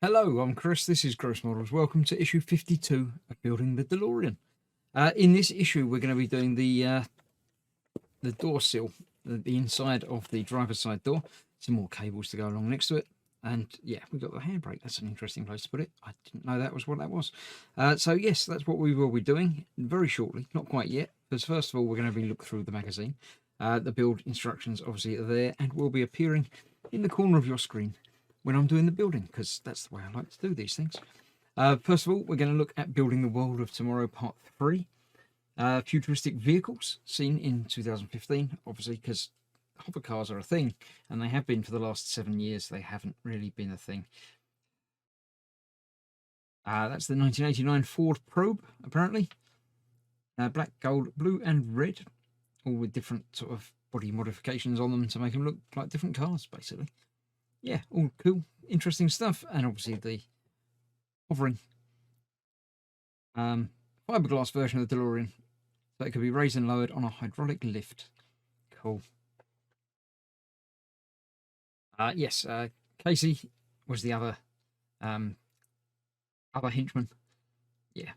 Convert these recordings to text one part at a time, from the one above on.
Hello, I'm Chris. This is Gross Models. Welcome to issue 52 of Building the Delorean. In this issue, we're going to be doing the door sill, the inside of the driver's side door. Some more cables to go along next to it. And yeah, we've got the handbrake. That's an interesting place to put it. I didn't know that was what that was. So yes, that's what we will be doing very shortly. Not quite yet, because first of all, we're going to be looking through the magazine. The build instructions obviously are there and will be appearing in the corner of your screen when I'm doing the building, because that's the way I like to do these things. First of all, we're going to look at Building the World of Tomorrow Part 3. Futuristic vehicles seen in 2015, obviously, because hover cars are a thing, and they have been for the last 7 years. They haven't really been a thing. That's the 1989 Ford Probe, apparently. Black, gold, blue, and red, all with different sort of body modifications on them to make them look like different cars, basically. Yeah, all cool, interesting stuff. And obviously the hovering fiberglass version of the DeLorean, so it could be raised and lowered on a hydraulic lift. Cool. Yes, Casey was the other henchman. Yeah,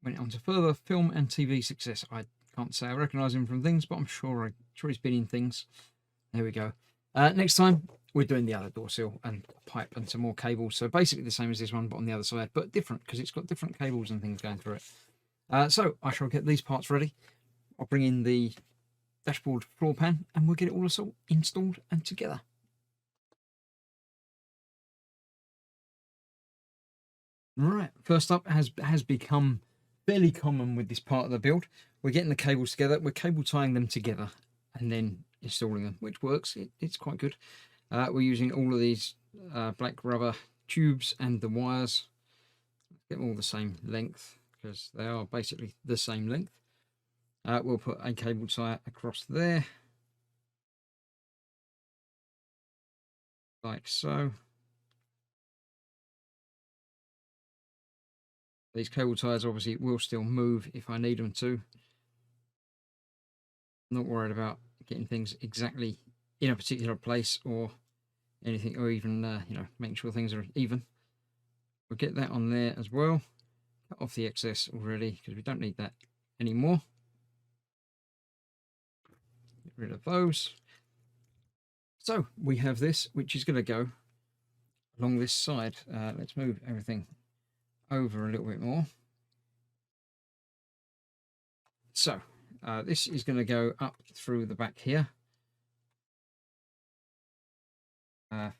went on to further film and TV success. I can't say I recognise him from things, but I'm sure he's been in things. There we go. Next time we're doing the other door sill and pipe and some more cables. So basically the same as this one, but on the other side, but different because it's got different cables and things going through it. So I shall get these parts ready. I'll bring in the dashboard floor pan and we'll get it all installed and together. Right, first up has become fairly common with this part of the build. We're getting the cables together, we're cable tying them together and then installing them, which works. It's quite good. We're using all of these black rubber tubes and the wires. Get them all the same length because they are basically the same length. We'll put a cable tie across there, like so. These cable ties obviously will still move if I need them to. Not worried about getting things exactly in a particular place or anything, or even making sure things are even. We'll get that on there as well. Cut off the excess already because we don't need that anymore. Get rid of those. So we have this, which is going to go along this side. Let's move everything over a little bit more. So this is going to go up through the back here,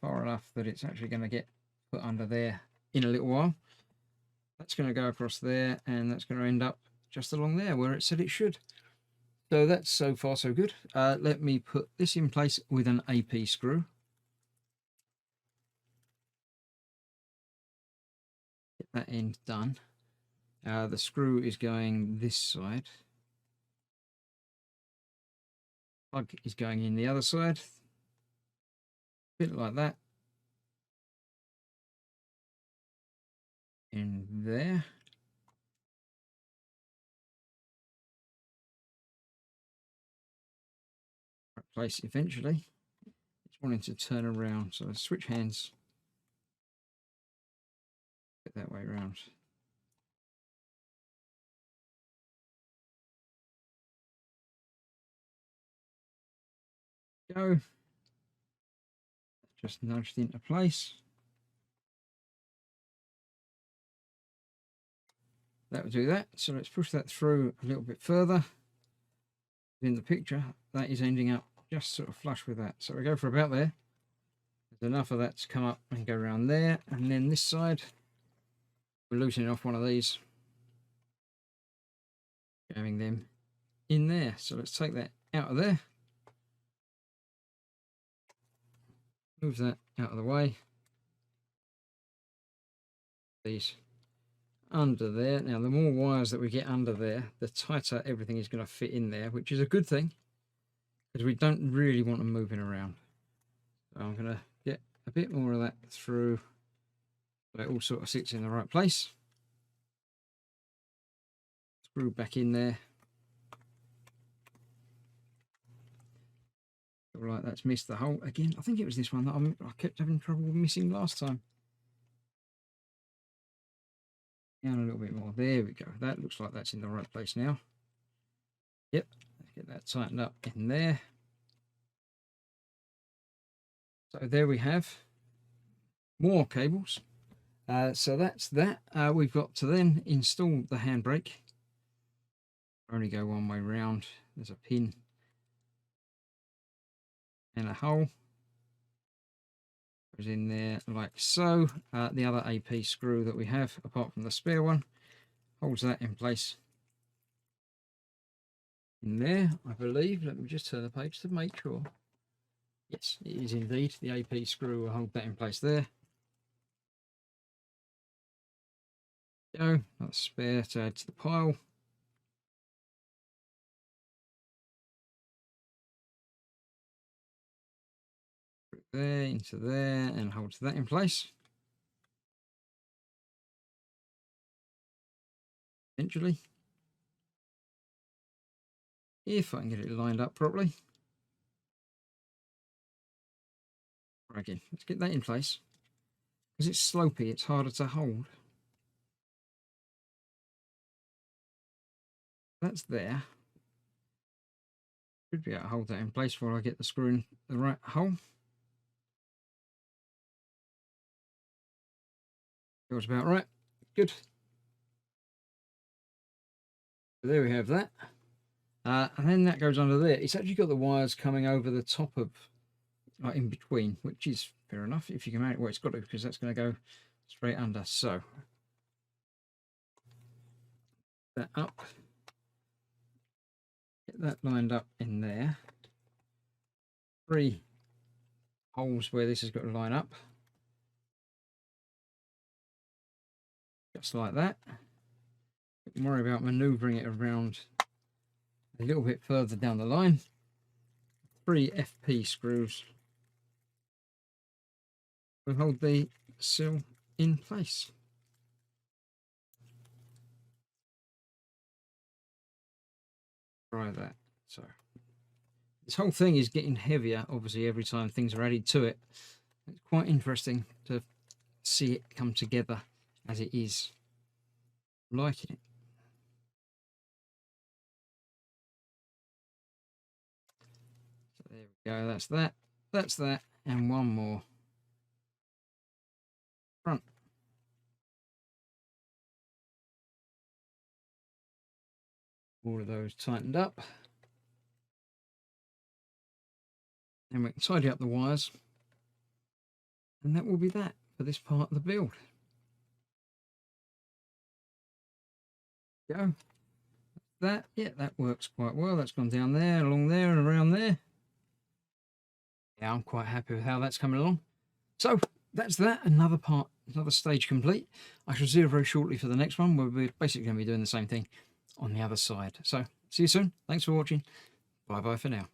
far enough that it's actually going to get put under there in a little while. That's going to go across there, and that's going to end up just along there where it said it should. So that's so far so good. Let me put this in place with an AP screw. Get that end done. The screw is going this side. Plug is going in the other side. A bit like that. In there. Right place eventually. It's wanting to turn around, so I switch hands. Get that way around. Go. Just nudged into place. That will do that. So let's push that through a little bit further. In the picture, that is ending up just sort of flush with that. So we go for about there. There's enough of that to come up and go around there. And then this side, we're loosening off one of these. Having them in there. So let's take that out of there. Move that out of the way. These under there. Now, the more wires that we get under there, the tighter everything is going to fit in there, which is a good thing because we don't really want them moving around. So I'm going to get a bit more of that through so it all sort of sits in the right place. Screw back in there. Right, that's missed the hole again. I think it was this one that I kept having trouble missing last time. Down a little bit more. There we go. That looks like that's in the right place now. Yep. Let's get that tightened up in there. So there we have more cables. So that's that. We've got to then install the handbrake. Only go one way round. There's a pin and a hole. Goes in there like so. The other AP screw that we have, apart from the spare one, holds that in place in there, I believe. Let me just turn the page to make sure. Yes, it is indeed. The AP screw will hold that in place there. Go, that's spare to add to the pile. Put it there, into there, and holds that in place. Eventually, if I can get it lined up properly. Again, let's get that in place. Because it's slopey, it's harder to hold. That's there. Should be able to hold that in place while I get the screw in the right hole. Feels about right. Good. So there we have that. And then that goes under there. It's actually got the wires coming over the top of, like in between, which is fair enough if you can mount it where it's got to, because that's going to go straight under. So that up. Get that lined up in there. 3 holes where this has got to line up. Just like that. Don't worry about manoeuvring it around a little bit further down the line. 3 FP screws will hold the sill in place. Try that. So this whole thing is getting heavier, obviously, every time things are added to it. It's quite interesting to see it come together as it is. I'm liking it. So there we go, that's that. That's that, and one more. Front. All of those tightened up. Then we can tidy up the wires. And that will be that for this part of the build. Go. That, yeah, that works quite well. That's gone down there, along there, and around there. Yeah, I'm quite happy with how that's coming along. So that's that. Another part, another stage complete. I shall see you very shortly for the next one, where we're basically going to be doing the same thing on the other side. So see you soon. Thanks for watching. Bye bye for now.